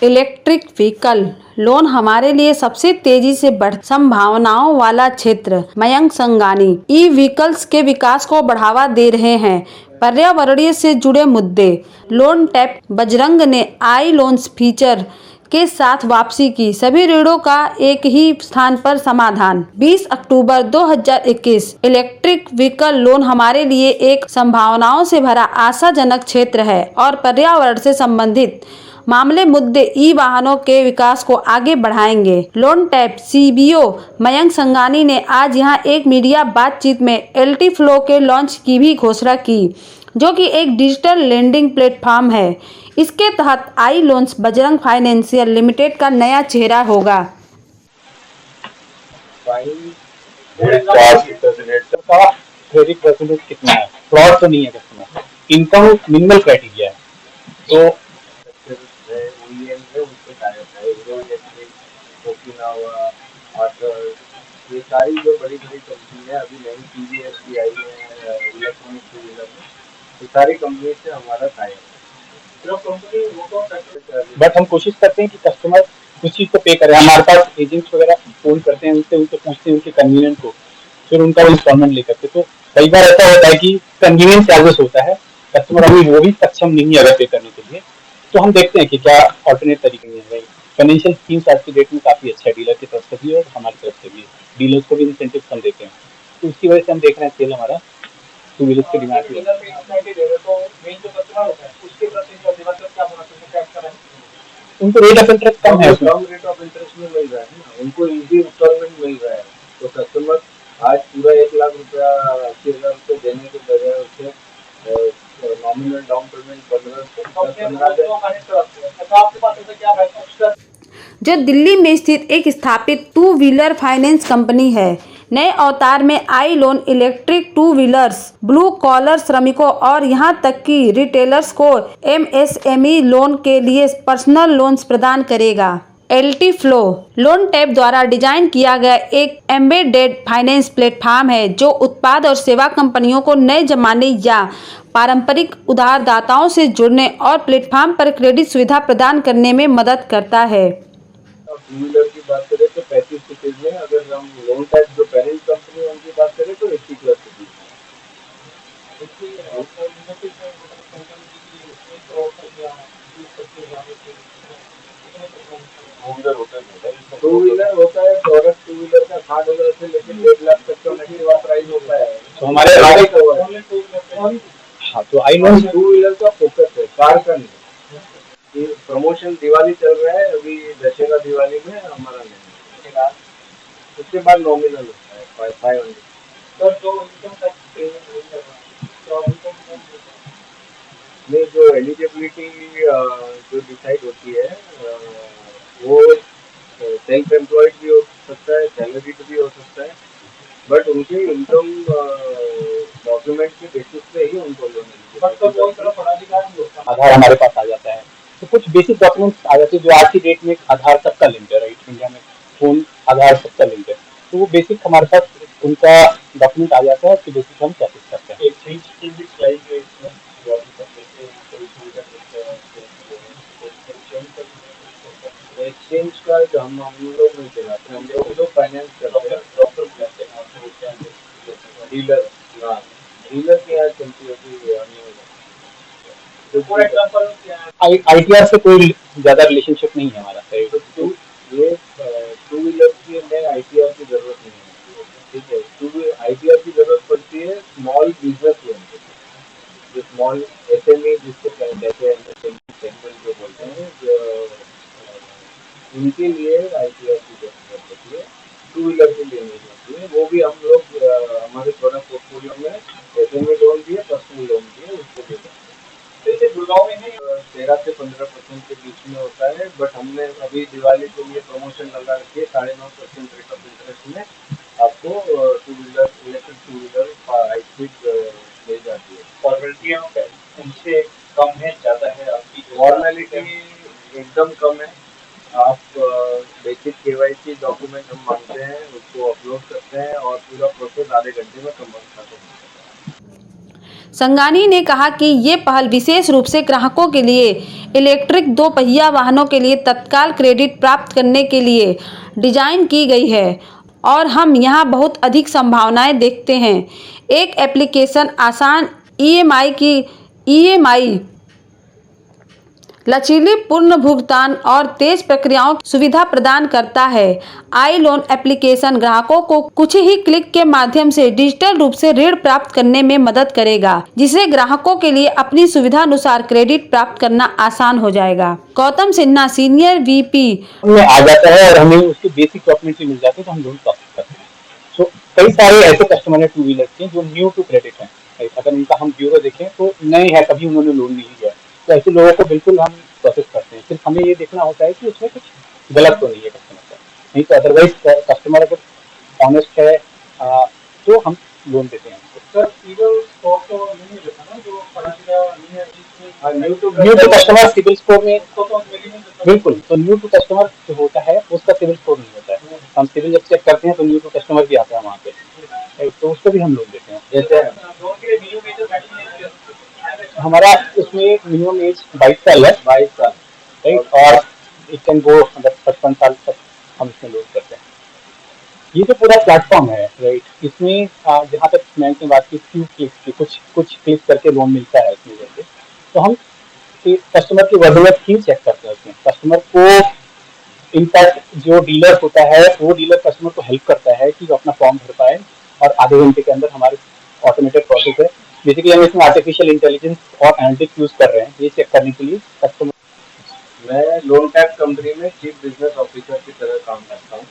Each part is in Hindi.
इलेक्ट्रिक व्हीकल लोन हमारे लिए सबसे तेजी से बढ़ संभावनाओं वाला क्षेत्र। मयंक संगानी ई व्हीकल्स के विकास को बढ़ावा दे रहे हैं। पर्यावरणीय से जुड़े मुद्दे। लोन टैप बजरंग ने आई लोन्स फीचर के साथ वापसी की, सभी ऋणों का एक ही स्थान पर समाधान। 20 अक्टूबर 2021। इलेक्ट्रिक व्हीकल लोन हमारे लिए एक संभावनाओं से भरा आशाजनक क्षेत्र है और पर्यावरण से संबंधित मामले मुद्दे ई वाहनों के विकास को आगे बढ़ाएंगे। लोन टैप सीबीओ मयंक संगानी ने आज यहां एक मीडिया बातचीत में एलटी फ्लो के लॉन्च की भी घोषणा की, जो कि एक डिजिटल लेंडिंग प्लेटफॉर्म है। इसके तहत आई लोन्स बजरंग फाइनेंशियल लिमिटेड का नया चेहरा होगा। कितना है? फ्रॉड तो नहीं है, कस्टमर इनकम मिनिमल क्राइटेरिया है, तो ये सारी जो बड़ी बड़ी कंपनी है, अभी नई टीवीएस भी आई है इलेक्ट्रॉनिक टू व्हीलर में, ये सारी कंपनी से हमारा टाइप है। बट हम कोशिश करते हैं कि कस्टमर उस चीज को पे करे। हमारे पास एजेंट्स वगैरह फोन करते हैं, उनसे पूछते हैं उनके कन्वीनियंट को, फिर उनका इंस्टॉलमेंट लेकर के। तो कई बार ऐसा होता है कि कन्वीनियंस चार्जेस होता है, कस्टमर अभी वो भी सक्षम नहीं है अगर पे करने के लिए, तो हम देखते हैं कि क्या ऑल्टरनेट तरीके हैं। फाइनेंशियल स्कीम्स आज की डेट में काफी अच्छा है, डीलर की तरफ से भी और हमारी तरफ से भी। डीलर्स को भी इंसेंटिव हम देते हैं, तो उसकी वजह से हम देख रहे हैं सेल हमारा टू व्हीलर्स की डिमांड है। उनको रेट ऑफ इंटरेस्ट कम है, कम रेट ऑफ इंटरेस्ट में मिल रहा है ना, उनको इजी इंस्टॉलमेंट मिल रहा है। तो कस्टमर आज पूरा 1 लाख रुपया 80,000 रुपये देने के बजाय उसे नॉमिनल डाउन पेमेंट 15 जो दिल्ली में स्थित एक स्थापित टू व्हीलर फाइनेंस कंपनी है। नए अवतार में आई loan electric two wheelers, blue collar श्रमिकों और यहां तक कि रिटेलर्स को एमएसएमई लोन के लिए पर्सनल लोन्स प्रदान करेगा। एलटी फ्लो लोन टैप द्वारा डिजाइन किया गया एक एम्बेडेड फाइनेंस प्लेटफॉर्म है, जो उत्पाद और सेवा कंपनियों को नए जमाने या पारंपरिक उधारदाताओं से जुड़ने और प्लेटफॉर्म पर क्रेडिट सुविधा प्रदान करने में मदद करता है। टू व्हीलर की बात करें तो 35 सिटीज में, अगर हम लोन टैप जो पेरेंट कंपनी है उनकी बात करें तो 80+ सिटीज टू व्हीलर होता है। प्रोडक्ट टू व्हीलर का 60,000 से लेकर 1.5 लाख तक का मैक्सिमम प्राइस होता है। तो हमारे हाँ, तो आई लोन टू व्हीलर का फोकस है, कार का नहीं। प्रमोशन दिवाली चल रहा है अभी, दशहरा दिवाली में हमारा नहीं, उसके बाद नॉमिनल होता है 500। में जो एलिजिबिलिटी जो डिसाइड होती है वो सेल्फ एम्प्लॉयड भी हो सकता है, सैलरीड भी हो सकता है, बट उनके इनकम डॉक्यूमेंट के बेसिस पे ही उनको लोन आधार हमारे पास आ जाता है। तो कुछ बेसिक डॉक्यूमेंट्स आ जाते हैं जो आज की डेट में आधार सबका लिंक है, राइट। इंडिया में फोन आधार सबका लिंक है, तो वो बेसिक हमारे पास उनका डॉक्यूमेंट आ जाता है, उसके बेसिस हम प्रोसेस करते हैं। एक्सचेंज का जो हम लोग नहीं चलाते, हम लोग फाइनेंस करते हैं। डीलर डीलर की आज चलती होती है। आईटीआर से कोई ज्यादा रिलेशनशिप नहीं है हमारा। ये टू व्हीलर की में आईटीआर की जरूरत नहीं है, ठीक है। आईटीआर की जरूरत पड़ती है स्मॉल बिजनेस लोन, जो स्मॉल एसएमई जिसको कहते हैं, जो बोलते हैं, जो उनके लिए आईटीआर की जरूरत होती है, टू व्हीलर के लिए नहीं होती है। वो भी हम लोग हमारे प्रोडक्ट पोर्टफोलियो में एसएमई लोन भी है, पर्सनल लोन भी है, उसको भी गुड़गांव में 13 से 15% के बीच में होता है। बट हमने अभी दिवाली के लिए प्रमोशन लगा रखी है, 9.5% रेट ऑफ इंटरेस्ट में आपको two wheeler electric two wheeler hybrid मिल जाती है। फॉर्मेलिटियाँ उनसे कम है, ज़्यादा है आपकी? फॉर्मेलिटी एकदम कम है। आप बेसिक केवाईसी डॉक्यूमेंट हम मांगते हैं, उसको अपलोड करते हैं और पूरा प्रोसेस आधे घंटे में कंप्लीट करते हैं। संगानी ने कहा कि ये पहल विशेष रूप से ग्राहकों के लिए इलेक्ट्रिक 2 पहिया वाहनों के लिए तत्काल क्रेडिट प्राप्त करने के लिए डिजाइन की गई है और हम यहाँ बहुत अधिक संभावनाएं देखते हैं। एक एप्लीकेशन आसान ईएमआई लचीली पूर्ण भुगतान और तेज प्रक्रियाओं की सुविधा प्रदान करता है। आई लोन एप्लीकेशन ग्राहकों को कुछ ही क्लिक के माध्यम से डिजिटल रूप से ऋण प्राप्त करने में मदद करेगा, जिससे ग्राहकों के लिए अपनी सुविधा अनुसार क्रेडिट प्राप्त करना आसान हो जाएगा। गौतम सिन्हा सीनियर वीपी में आ जाता है और हमें उसके बेसिक डॉक्यूमेंट्स भी मिल जाते हैं तो हम लोन प्राप्त करते हैं। सो कई सारे ऐसे कस्टमर है 2 व्हीलर के जो न्यू टू क्रेडिट हैं। अगर उनका हम ब्यूरो देखें तो नए हैं, कभी उन्होंने लोन नहीं लिया, तो ऐसे लोगों को बिल्कुल हम प्रोसेस करते हैं। सिर्फ हमें ये देखना होता है कि उसमें कुछ गलत तो नहीं है कस्टमर का, नहीं तो अदरवाइज कस्टमर अगर ऑनेस्ट है तो हम लोन देते हैं। सर सिविल स्कोर तो नहीं रहता ना, जो new to customer CIBIL score में बिल्कुल, तो न्यू टू कस्टमर जो होता है उसका सिविल स्कोर नहीं होता है। हम सिविल जब चेक करते हैं तो न्यू टू कस्टमर भी आता है वहाँ पे, तो उसको भी हम लोन देते हैं। जैसे हमारा उसमें मिनिमम एज 22 साल है, 22 साल, राइट, और इट कैन गो मतलब 55 साल तक हम इसमें लोन करते हैं। ये जो पूरा प्लेटफॉर्म है, राइट, इसमें जहाँ तक मैंने बात की फ्यू क्लिक्स की, कुछ क्लिक करके लोन मिलता है इसमें जैसे, तो हम कस्टमर की वर्दीनेस ही चेक करते हैं उसमें। कस्टमर को इनफैक्ट जो डीलर होता है वो डीलर कस्टमर को हेल्प करता है कि वो अपना फॉर्म भर पाए और आधे घंटे के अंदर हमारे ऑटोमेटेड प्रोसेस है। बेसिकली हम इसमें आर्टिफिशियल इंटेलिजेंस और एनालिटिक्स यूज कर रहे हैं ये चेक करने के लिए कस्टमर। मैं लोन टैप कंपनी में चीफ बिजनेस ऑफिसर की तरह काम करता हूँ।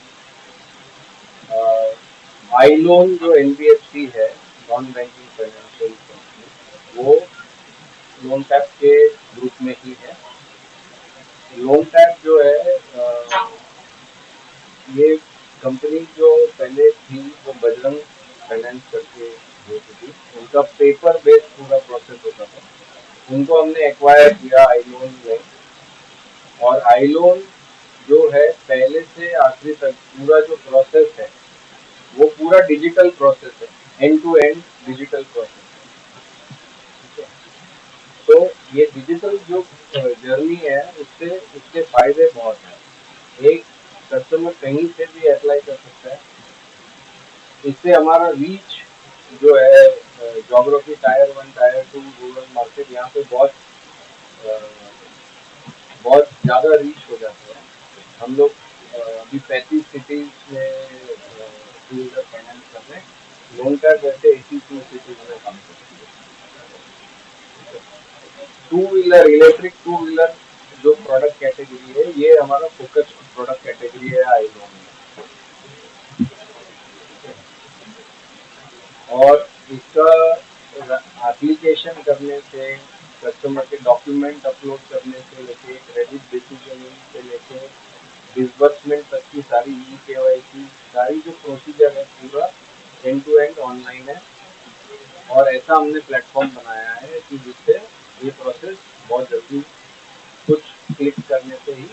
आई लोन जो NBFC है, नॉन बैंकिंग फाइनेंशियल कंपनी, वो लोन टैप के ग्रुप में ही है। लोन टैप जो है ये कंपनी जो पहले थी वो बजरंग फाइनेंस करके होती थी, उनका पेपर बेस्ड पूरा प्रोसेस होता था। उनको हमने एक्वायर किया आई लोन में, और आई लोन जो है पहले से आखिरी तक पूरा जो प्रोसेस है वो पूरा डिजिटल प्रोसेस है, end to end digital process है। तो ये डिजिटल जो जर्नी है उसके फायदे बहुत हैं। एक, कस्टमर कहीं से भी अप्लाई कर सकता है। इससे हमारा रीच जो है geography tyre 1 tyre 2 rural market, यहाँ पे बहुत ज़्यादा रीच हो जाता है। हम लोग अभी 35 सिटीज में 2 व्हीलर फाइनेंस कर रहे हैं। लोन का वैसे 82 सिटीज में काम करते हैं। 2 व्हीलर इलेक्ट्रिक 2 व्हीलर जो प्रोडक्ट कैटेगरी है, ये हमारा फोकस प्रोडक्ट कैटेगरी है आई लोन में। और इसका एप्लीकेशन करने से, कस्टमर के डॉक्यूमेंट अपलोड करने से लेके, क्रेडिट डिसीजन से लेके डिसबर्समेंट तक की सारी KYC सारी जो प्रोसीजर है पूरा एंड टू एंड ऑनलाइन है। और ऐसा हमने प्लेटफॉर्म बनाया है कि जिससे ये प्रोसेस बहुत जल्दी कुछ क्लिक करने से ही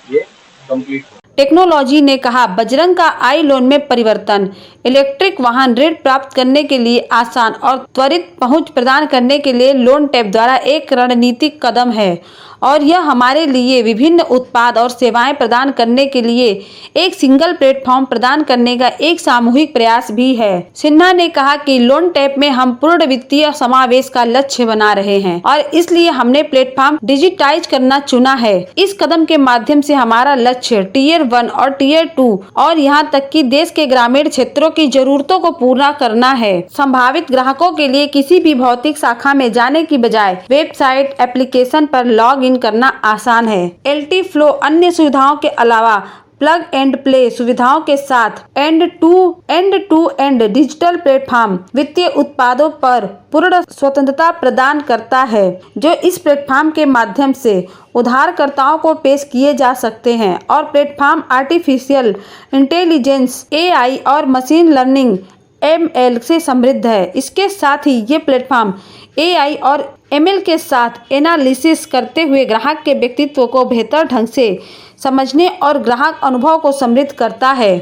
ये कंप्लीट हो। टेक्नोलॉजी ने कहा, बजरंग का आई लोन में परिवर्तन इलेक्ट्रिक वाहन ऋण प्राप्त करने के लिए आसान और त्वरित पहुंच प्रदान करने के लिए लोन टैप द्वारा एक रणनीतिक कदम है और यह हमारे लिए विभिन्न उत्पाद और सेवाएं प्रदान करने के लिए एक सिंगल प्लेटफॉर्म प्रदान करने का एक सामूहिक प्रयास भी है। सिन्हा ने कहा कि लोन टैप में हम पूर्ण वित्तीय समावेश का लक्ष्य बना रहे हैं और इसलिए हमने प्लेटफॉर्म डिजिटाइज करना चुना है। इस कदम के माध्यम से हमारा लक्ष्य टियर 1 और टियर 2 और यहाँ तक कि देश के ग्रामीण क्षेत्रों की जरूरतों को पूरा करना है। संभावित ग्राहकों के लिए किसी भी भौतिक शाखा में जाने की बजाय वेबसाइट एप्लीकेशन पर लॉग इन करना आसान है। LT फ्लो अन्य सुविधाओं के अलावा प्लग एंड प्ले सुविधाओं के साथ end to end digital platform वित्तीय उत्पादों पर पूर्ण स्वतंत्रता प्रदान करता है, जो इस प्लेटफॉर्म के माध्यम से उधारकर्ताओं को पेश किए जा सकते हैं और प्लेटफॉर्म आर्टिफिशियल इंटेलिजेंस AI और मशीन लर्निंग ML से समृद्ध है। इसके साथ ही ये प्लेटफॉर्म AI और ML के साथ एनालिसिस करते हुए ग्राहक के व्यक्तित्व को बेहतर ढंग से समझने और ग्राहक अनुभव को समृद्ध करता है।